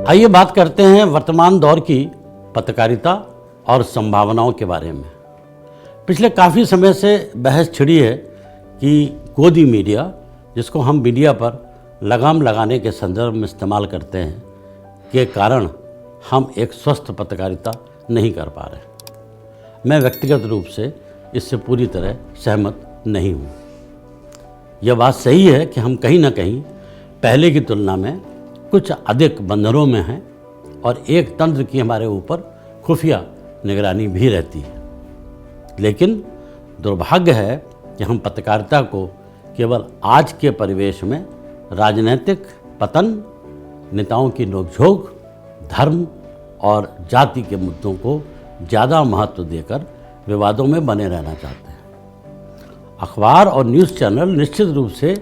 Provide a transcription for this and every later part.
आइए बात करते हैं वर्तमान दौर की पत्रकारिता और संभावनाओं के बारे में। पिछले काफ़ी समय से बहस छिड़ी है कि गोदी मीडिया, जिसको हम मीडिया पर लगाम लगाने के संदर्भ में इस्तेमाल करते हैं, के कारण हम एक स्वस्थ पत्रकारिता नहीं कर पा रहे। मैं व्यक्तिगत रूप से इससे पूरी तरह सहमत नहीं हूँ। यह बात सही है कि हम कहीं ना कहीं पहले की तुलना में कुछ अधिक बंधनों में हैं और एक तंत्र की हमारे ऊपर खुफिया निगरानी भी रहती है। लेकिन दुर्भाग्य है कि हम पत्रकारिता को केवल आज के परिवेश में राजनीतिक पतन, नेताओं की नोकझोंक, धर्म और जाति के मुद्दों को ज़्यादा महत्व देकर विवादों में बने रहना चाहते हैं। अखबार और न्यूज़ चैनल निश्चित रूप से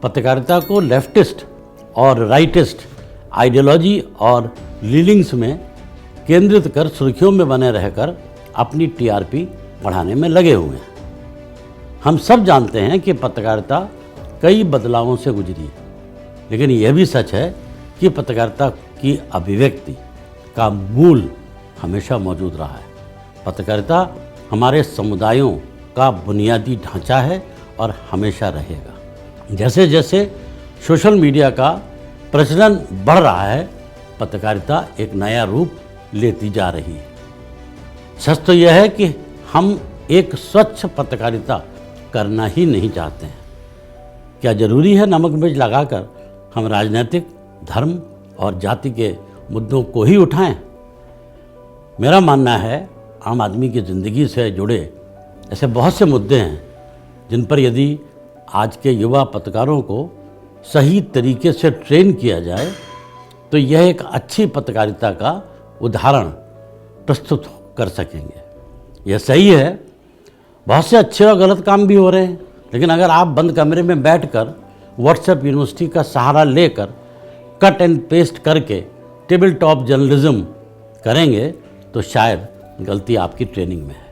पत्रकारिता को लेफ्टिस्ट और राइटिस्ट आइडियोलॉजी और लीनिंग्स में केंद्रित कर सुर्खियों में बने रहकर अपनी टीआरपी बढ़ाने में लगे हुए हैं। हम सब जानते हैं कि पत्रकारिता कई बदलावों से गुजरी है, लेकिन यह भी सच है कि पत्रकारिता की अभिव्यक्ति का मूल हमेशा मौजूद रहा है। पत्रकारिता हमारे समुदायों का बुनियादी ढांचा है और हमेशा रहेगा। जैसे जैसे सोशल मीडिया का प्रचलन बढ़ रहा है, पत्रकारिता एक नया रूप लेती जा रही है। सच तो यह है कि हम एक स्वच्छ पत्रकारिता करना ही नहीं चाहते हैं। क्या जरूरी है नमक मिर्च लगाकर हम राजनीतिक, धर्म और जाति के मुद्दों को ही उठाएं? मेरा मानना है आम आदमी की ज़िंदगी से जुड़े ऐसे बहुत से मुद्दे हैं जिन पर यदि आज के युवा पत्रकारों को सही तरीके से ट्रेन किया जाए तो यह एक अच्छी पत्रकारिता का उदाहरण प्रस्तुत कर सकेंगे। यह सही है, बहुत से अच्छे और गलत काम भी हो रहे हैं, लेकिन अगर आप बंद कमरे में बैठकर व्हाट्सएप यूनिवर्सिटी का सहारा लेकर कट एंड पेस्ट करके टेबल टॉप जर्नलिज्म करेंगे तो शायद गलती आपकी ट्रेनिंग में है।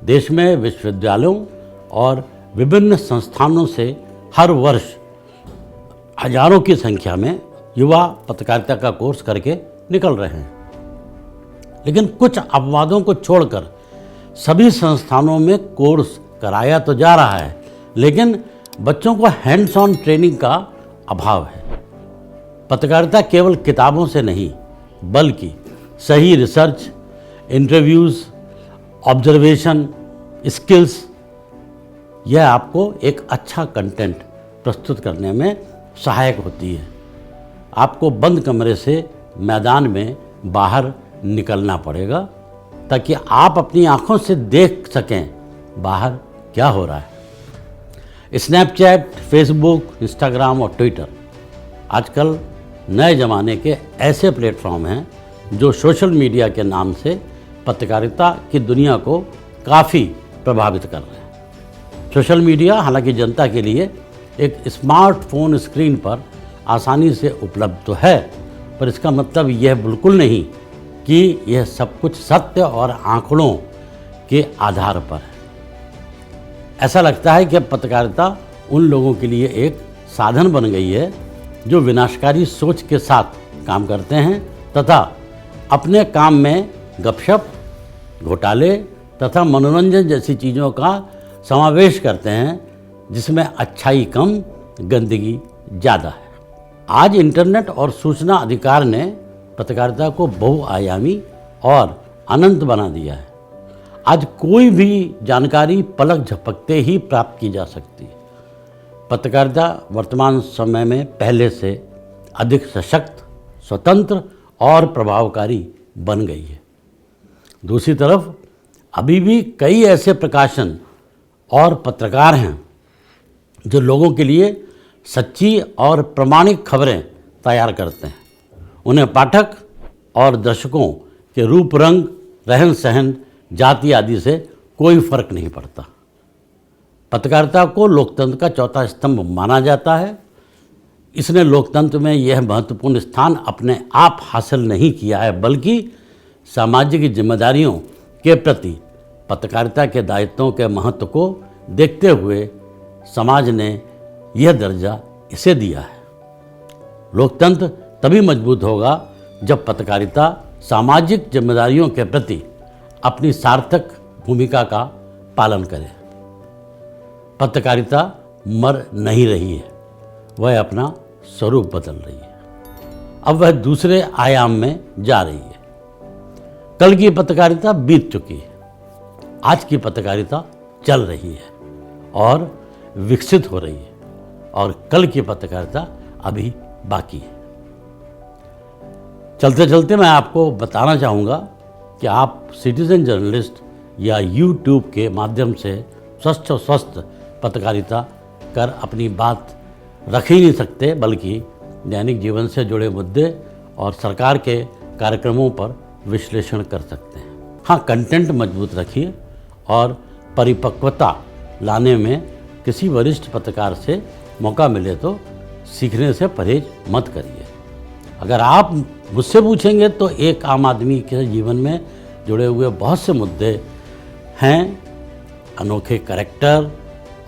देश में विश्वविद्यालयों और विभिन्न संस्थानों से हर वर्ष हजारों की संख्या में युवा पत्रकारिता का कोर्स करके निकल रहे हैं, लेकिन कुछ अपवादों को छोड़कर सभी संस्थानों में कोर्स कराया तो जा रहा है, लेकिन बच्चों को हैंड्स ऑन ट्रेनिंग का अभाव है। पत्रकारिता केवल किताबों से नहीं, बल्कि सही रिसर्च, इंटरव्यूज़, ऑब्जर्वेशन, स्किल्स, यह आपको एक अच्छा कंटेंट प्रस्तुत करने में सहायक होती है। आपको बंद कमरे से मैदान में बाहर निकलना पड़ेगा ताकि आप अपनी आंखों से देख सकें बाहर क्या हो रहा है। स्नैपचैट, फेसबुक, इंस्टाग्राम और ट्विटर आजकल नए ज़माने के ऐसे प्लेटफॉर्म हैं जो सोशल मीडिया के नाम से पत्रकारिता की दुनिया को काफ़ी प्रभावित कर रहे हैं। सोशल मीडिया हालांकि जनता के लिए एक स्मार्टफोन स्क्रीन पर आसानी से उपलब्ध तो है, पर इसका मतलब यह बिल्कुल नहीं कि यह सब कुछ सत्य और आंकड़ों के आधार पर है। ऐसा लगता है कि पत्रकारिता उन लोगों के लिए एक साधन बन गई है जो विनाशकारी सोच के साथ काम करते हैं तथा अपने काम में गपशप, घोटाले तथा मनोरंजन जैसी चीज़ों का समावेश करते हैं जिसमें अच्छाई कम, गंदगी ज़्यादा है। आज इंटरनेट और सूचना अधिकार ने पत्रकारिता को बहुआयामी और अनंत बना दिया है। आज कोई भी जानकारी पलक झपकते ही प्राप्त की जा सकती है। पत्रकारिता वर्तमान समय में पहले से अधिक सशक्त, स्वतंत्र और प्रभावकारी बन गई है। दूसरी तरफ अभी भी कई ऐसे प्रकाशन और पत्रकार हैं जो लोगों के लिए सच्ची और प्रामाणिक खबरें तैयार करते हैं। उन्हें पाठक और दर्शकों के रूप, रंग, रहन सहन, जाति आदि से कोई फर्क नहीं पड़ता। पत्रकारिता को लोकतंत्र का चौथा स्तंभ माना जाता है। इसने लोकतंत्र में यह महत्वपूर्ण स्थान अपने आप हासिल नहीं किया है, बल्कि सामाजिक जिम्मेदारियों के प्रति पत्रकारिता के दायित्वों के महत्व को देखते हुए समाज ने यह दर्जा इसे दिया है। लोकतंत्र तभी मजबूत होगा जब पत्रकारिता सामाजिक जिम्मेदारियों के प्रति अपनी सार्थक भूमिका का पालन करे। पत्रकारिता मर नहीं रही है, वह अपना स्वरूप बदल रही है। अब वह दूसरे आयाम में जा रही है। कल की पत्रकारिता बीत चुकी है, आज की पत्रकारिता चल रही है और विकसित हो रही है, और कल की पत्रकारिता अभी बाकी है। चलते चलते मैं आपको बताना चाहूँगा कि आप सिटीजन जर्नलिस्ट या यूट्यूब के माध्यम से स्वस्थ पत्रकारिता कर अपनी बात रख ही नहीं सकते, बल्कि दैनिक जीवन से जुड़े मुद्दे और सरकार के कार्यक्रमों पर विश्लेषण कर सकते हैं। हाँ, कंटेंट मजबूत रखिए और परिपक्वता लाने में किसी वरिष्ठ पत्रकार से मौका मिले तो सीखने से परहेज मत करिए। अगर आप मुझसे पूछेंगे तो एक आम आदमी के जीवन में जुड़े हुए बहुत से मुद्दे हैं, अनोखे कैरेक्टर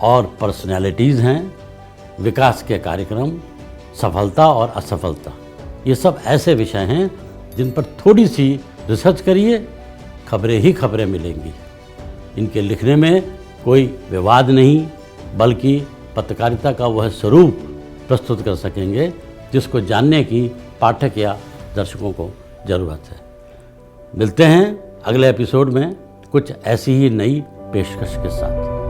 और पर्सनैलिटीज़ हैं, विकास के कार्यक्रम, सफलता और असफलता, ये सब ऐसे विषय हैं जिन पर थोड़ी सी रिसर्च करिए, खबरें ही खबरें मिलेंगी। इनके लिखने में कोई विवाद नहीं, बल्कि पत्रकारिता का वह स्वरूप प्रस्तुत कर सकेंगे जिसको जानने की पाठक या दर्शकों को ज़रूरत है। मिलते हैं अगले एपिसोड में कुछ ऐसी ही नई पेशकश के साथ।